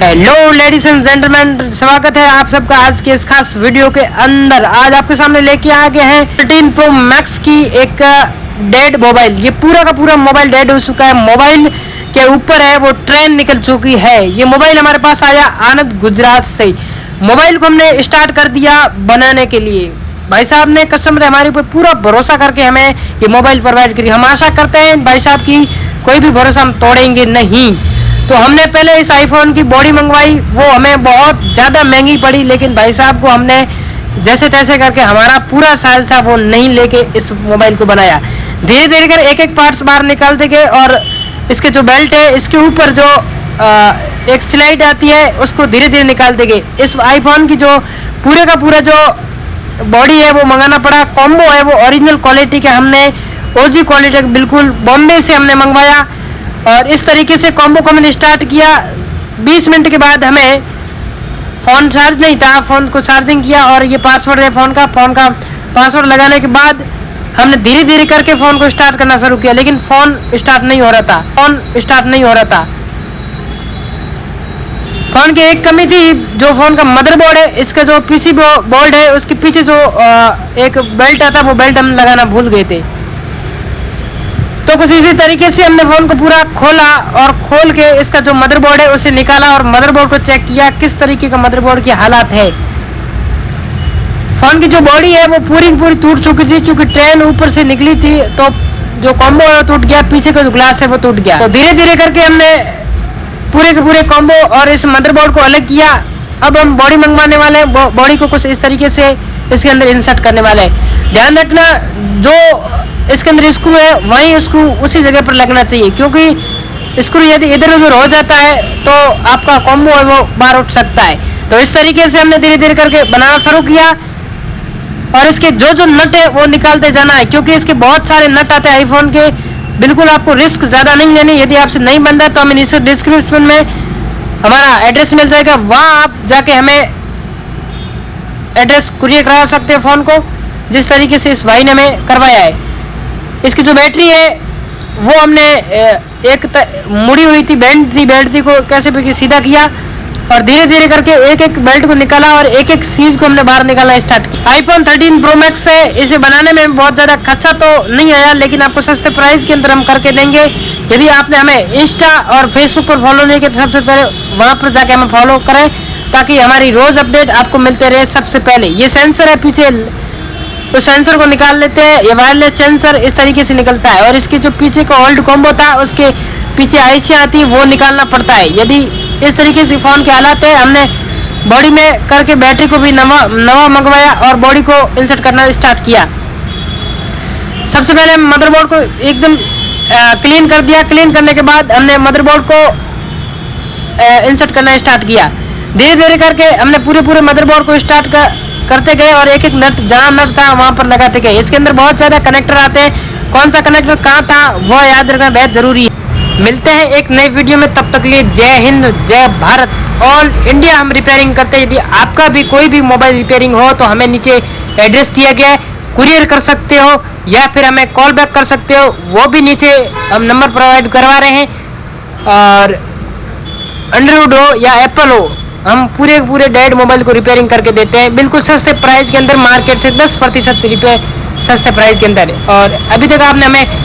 Hello ladies and gentleman, स्वागत है आप सबका आज के इस खास वीडियो के अंदर। आज आपके सामने लेके आ गए हैं 13 प्रो मैक्स की एक डेड मोबाइल। ये पूरा का पूरा मोबाइल डेड हो चुका है। मोबाइल के ऊपर है वो ट्रेन निकल चुकी है। ये मोबाइल हमारे पास आया आनंद गुजरात से। मोबाइल को हमने स्टार्ट कर दिया बनाने के लिए। भाई साहब ने कस्टमर हमारे ऊपर पूरा भरोसा करके हमें ये मोबाइल प्रोवाइड करी। हम आशा करते हैं भाई साहब की कोई भी भरोसा हम तोड़ेंगे नहीं। तो हमने पहले इस आईफोन की बॉडी मंगवाई, वो हमें बहुत ज़्यादा महंगी पड़ी, लेकिन भाई साहब को हमने जैसे तैसे करके हमारा पूरा साइज था वो नहीं लेके इस मोबाइल को बनाया। धीरे धीरे कर एक एक पार्ट्स बाहर निकालते गए और इसके जो बेल्ट है इसके ऊपर जो एक स्लाइड आती है उसको धीरे धीरे निकालते गए। इस आईफोन की जो पूरे का पूरा जो बॉडी है वो मंगाना पड़ा। कॉम्बो है वो ओरिजिनल क्वालिटी का, हमने ओजी क्वालिटी बिल्कुल बॉम्बे से हमने मंगवाया और इस तरीके से कॉम्बो को हमने स्टार्ट किया। 20 मिनट के बाद हमें फ़ोन चार्ज नहीं था, फ़ोन को चार्जिंग किया और ये पासवर्ड है फ़ोन का पासवर्ड लगाने के बाद हमने धीरे धीरे करके फ़ोन को स्टार्ट करना शुरू किया, लेकिन फ़ोन स्टार्ट नहीं हो रहा था। फ़ोन की एक कमी थी, जो फ़ोन का मदरबोर्ड है, इसका जो पीसी बोर्ड है उसके पीछे जो एक बेल्ट आता वो बेल्ट हम लगाना भूल गए थे। तो कुछ इसी तरीके से हमने फ़ोन को पूरा खोला और खोल के इसका जो मदरबोर्ड है उसे निकाला और मदरबोर्ड को चेक किया किस तरीके का मदरबोर्ड की हालत है। फ़ोन की जो बॉडी है वो पूरी टूट चुकी थी, क्योंकि ट्रेन ऊपर से निकली थी तो जो कॉम्बो है वो टूट गया, पीछे का जो ग्लास है वो टूट गया। तो धीरे धीरे करके हमने पूरे के पूरे कॉम्बो और इस मदरबोर्ड को अलग किया। अब हम बॉडी मंगवाने वाले हैं, बॉडी को कुछ इस तरीके से इसके अंदर इंसर्ट करने वाले हैं। ध्यान रखना जो इसके अंदर स्क्रू है वहीं स्क्रू उसी जगह पर लगना चाहिए, क्योंकि स्क्रू यदि इधर उधर हो जाता है तो आपका कॉम्बो है वो बाहर उठ सकता है। तो इस तरीके से हमने धीरे धीरे करके बनाना शुरू किया और इसके जो नट है वो निकालते जाना है, क्योंकि इसके बहुत सारे नट आते हैं आईफोन के। बिल्कुल आपको रिस्क ज़्यादा नहीं लेनी। यदि आपसे नहीं बन रहा तो हमें नीचे डिस्क्रिप्शन में हमारा एड्रेस मिल जाएगा, वहाँ आप जाके हमें एड्रेस कुरियर करा सकते हैं फ़ोन को, जिस तरीके से इस भाई ने हमें करवाया है। इसकी जो बैटरी है वो हमने मुड़ी हुई थी, बेल्ट थी को कैसे भी सीधा किया और धीरे धीरे करके एक एक बेल्ट को निकाला और एक एक चीज़ को हमने बाहर निकालना स्टार्ट किया। आईफोन 13 प्रो मैक्स है, इसे बनाने में बहुत ज़्यादा खर्चा तो नहीं आया, लेकिन आपको सस्ते प्राइस के अंदर हम करके देंगे। यदि आपने हमें इंस्टा और फेसबुक पर फॉलो नहीं किया तो सबसे पहले वहाँ पर जाके हमें फॉलो करें, ताकि हमारी रोज़ अपडेट आपको मिलते रहे सबसे पहले। ये सेंसर है पीछे, तो सेंसर को निकाल लेते हैं। ये वायरलेस सेंसर इस तरीके से निकलता है और इसके जो पीछे का ओल्ड कॉम्बो था उसके पीछे आईसियाँ आती है वो निकालना पड़ता है। यदि इस तरीके से फ़ोन के हालात है, हमने बॉडी में करके बैटरी को भी नवा मंगवाया और बॉडी को इंसर्ट करना स्टार्ट किया। सबसे पहले हम मदरबोर्ड को एकदम क्लीन कर दिया। क्लीन करने के बाद हमने मदरबोर्ड को इंसर्ट करना स्टार्ट किया। धीरे धीरे करके हमने पूरे मदरबोर्ड को स्टार्ट करते गए और एक एक नट जहाँ नट था वहाँ पर लगाते गए। इसके अंदर बहुत ज़्यादा कनेक्टर आते हैं, कौन सा कनेक्टर कहाँ था वो याद रखना बहुत ज़रूरी है। मिलते हैं एक नई वीडियो में, तब तक के लिए जय हिंद जय भारत। ऑल इंडिया हम रिपेयरिंग करते हैं। यदि आपका भी कोई भी मोबाइल रिपेयरिंग हो तो हमें नीचे एड्रेस दिया गया है, कुरियर कर सकते हो या फिर हमें कॉल बैक कर सकते हो, वो भी नीचे हम नंबर प्रोवाइड करवा रहे हैं। और एंड्रॉइड हो या एप्पल हो, हम पूरे डेड मोबाइल को रिपेयरिंग करके देते हैं बिल्कुल सस्ते प्राइस के अंदर, मार्केट से 10% सस्ते प्राइस के अंदर। और अभी तक आपने हमें